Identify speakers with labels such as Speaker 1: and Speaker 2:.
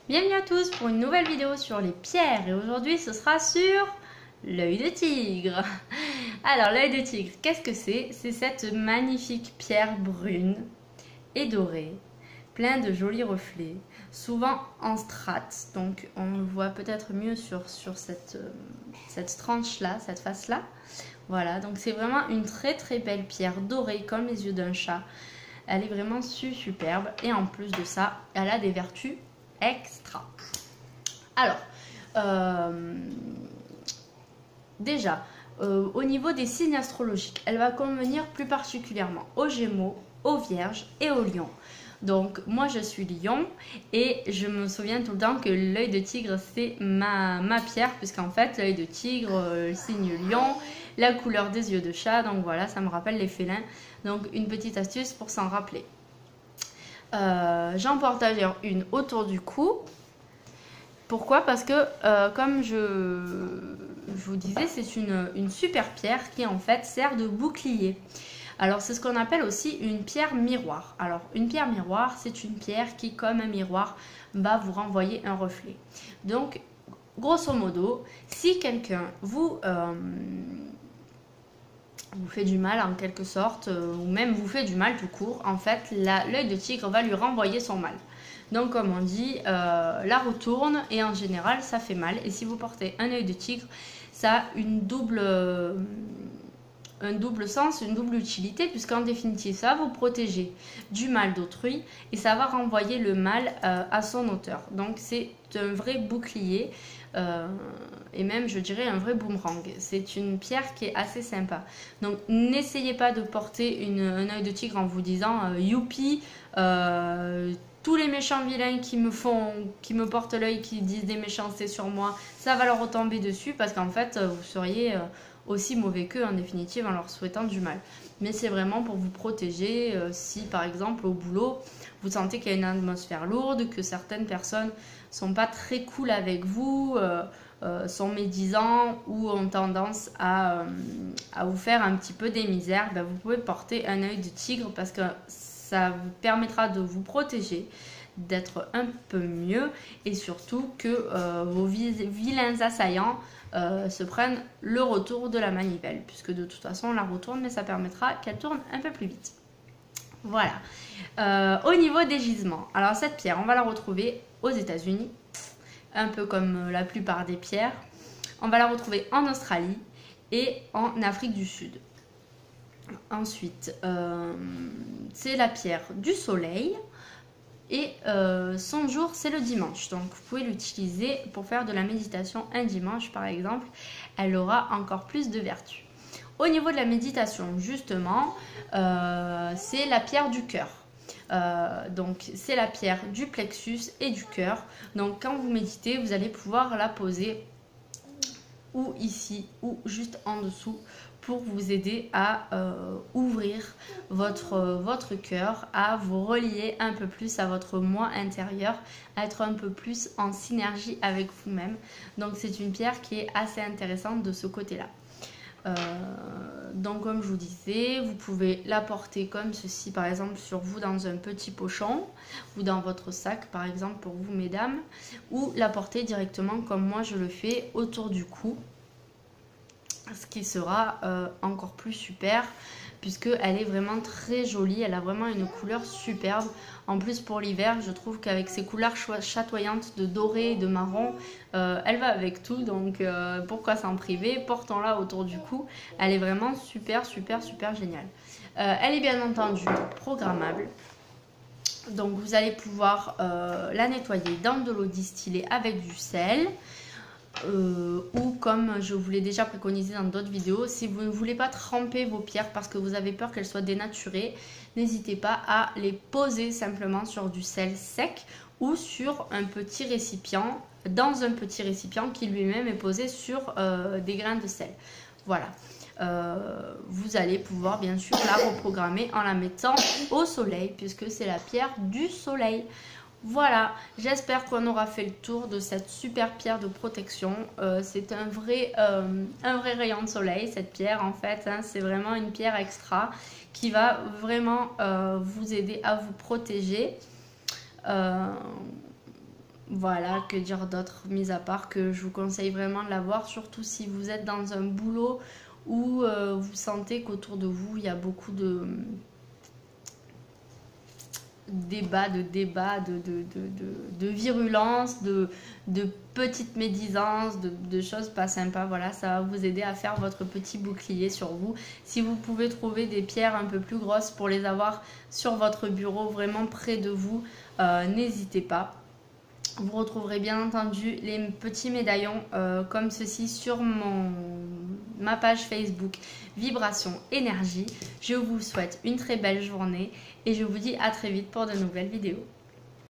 Speaker 1: Bienvenue à tous pour une nouvelle vidéo sur les pierres et aujourd'hui ce sera sur l'œil de tigre. Alors l'œil de tigre, qu'est-ce que c'est? C'est cette magnifique pierre brune et dorée, plein de jolis reflets, souvent en strates, donc on le voit peut-être mieux sur cette tranche-là, cette face-là. Voilà, donc c'est vraiment une très très belle pierre dorée comme les yeux d'un chat. Elle est vraiment superbe et en plus de ça, elle a des vertus extra. Alors, déjà, au niveau des signes astrologiques, elle va convenir plus particulièrement aux Gémeaux, aux Vierges et aux Lions. Donc, moi je suis Lion et je me souviens tout le temps que l'œil de tigre c'est ma pierre, puisqu'en fait, l'œil de tigre, le signe Lion, la couleur des yeux de chat, donc voilà, ça me rappelle les félins. Donc, une petite astuce pour s'en rappeler. J'en porte d'ailleurs une autour du cou. Pourquoi? Parce que comme je vous disais, c'est une super pierre qui en fait sert de bouclier. Alors c'est ce qu'on appelle aussi une pierre miroir. Alors une pierre miroir, c'est une pierre qui comme un miroir va vous renvoyer un reflet. Donc grosso modo, si quelqu'un vous fait du mal en quelque sorte, ou même vous fait du mal tout court, en fait l'œil de tigre va lui renvoyer son mal. Donc comme on dit, la roue tourne et en général ça fait mal. Et si vous portez un œil de tigre, ça a un double sens, une double utilité, puisqu'en définitive ça va vous protéger du mal d'autrui et ça va renvoyer le mal à son auteur. Donc c'est un vrai bouclier et même je dirais un vrai boomerang. C'est une pierre qui est assez sympa. Donc n'essayez pas de porter un œil de tigre en vous disant youpi, tous les méchants vilains qui me portent l'œil, qui disent des méchancetés sur moi, ça va leur retomber dessus, parce qu'en fait vous seriez aussi mauvais qu'eux en définitive en leur souhaitant du mal. Mais c'est vraiment pour vous protéger si par exemple au boulot vous sentez qu'il y a une atmosphère lourde, que certaines personnes sont pas très cool avec vous, sont médisants ou ont tendance à vous faire un petit peu des misères, ben vous pouvez porter un œil de tigre parce que ça vous permettra de vous protéger, d'être un peu mieux et surtout que vos vilains assaillants se prennent le retour de la manivelle, puisque de toute façon on la retourne, mais ça permettra qu'elle tourne un peu plus vite. Voilà. Au niveau des gisements, alors cette pierre, on va la retrouver aux États-Unis, un peu comme la plupart des pierres. On va la retrouver en Australie et en Afrique du Sud. Ensuite, c'est la pierre du soleil et son jour c'est le dimanche. Donc vous pouvez l'utiliser pour faire de la méditation un dimanche par exemple. Elle aura encore plus de vertus. Au niveau de la méditation justement, c'est la pierre du cœur. Donc c'est la pierre du plexus et du cœur. Donc quand vous méditez, vous allez pouvoir la poser ou ici ou juste en dessous pour vous aider à ouvrir votre cœur, à vous relier un peu plus à votre moi intérieur, à être un peu plus en synergie avec vous-même. Donc c'est une pierre qui est assez intéressante de ce côté-là. Donc comme je vous disais, vous pouvez la porter comme ceci par exemple sur vous dans un petit pochon ou dans votre sac par exemple pour vous mesdames, ou la porter directement comme moi je le fais autour du cou, ce qui sera encore plus super puisqu'elle est vraiment très jolie, elle a vraiment une couleur superbe. En plus pour l'hiver, je trouve qu'avec ses couleurs chatoyantes de doré et de marron, elle va avec tout, donc pourquoi s'en priver? Portons-la autour du cou, elle est vraiment super géniale. Elle est bien entendu programmable. Donc vous allez pouvoir la nettoyer dans de l'eau distillée avec du sel. Ou comme je vous l'ai déjà préconisé dans d'autres vidéos, si vous ne voulez pas tremper vos pierres parce que vous avez peur qu'elles soient dénaturées, n'hésitez pas à les poser simplement sur du sel sec ou sur un petit récipient, dans un petit récipient qui lui-même est posé sur des grains de sel. Voilà. Vous allez pouvoir bien sûr la reprogrammer en la mettant au soleil puisque c'est la pierre du soleil. Voilà, j'espère qu'on aura fait le tour de cette super pierre de protection. C'est un vrai rayon de soleil cette pierre en fait, hein. C'est vraiment une pierre extra qui va vraiment vous aider à vous protéger. Voilà, que dire d'autre, mis à part que je vous conseille vraiment de l'avoir, surtout si vous êtes dans un boulot où vous sentez qu'autour de vous, il y a beaucoup de débats, de virulence, de petites médisances, de choses pas sympas. Voilà, ça va vous aider à faire votre petit bouclier sur vous. Si vous pouvez trouver des pierres un peu plus grosses pour les avoir sur votre bureau, vraiment près de vous, n'hésitez pas. Vous retrouverez bien entendu les petits médaillons comme ceci sur ma page Facebook Vibration Énergie. Je vous souhaite une très belle journée et je vous dis à très vite pour de nouvelles vidéos.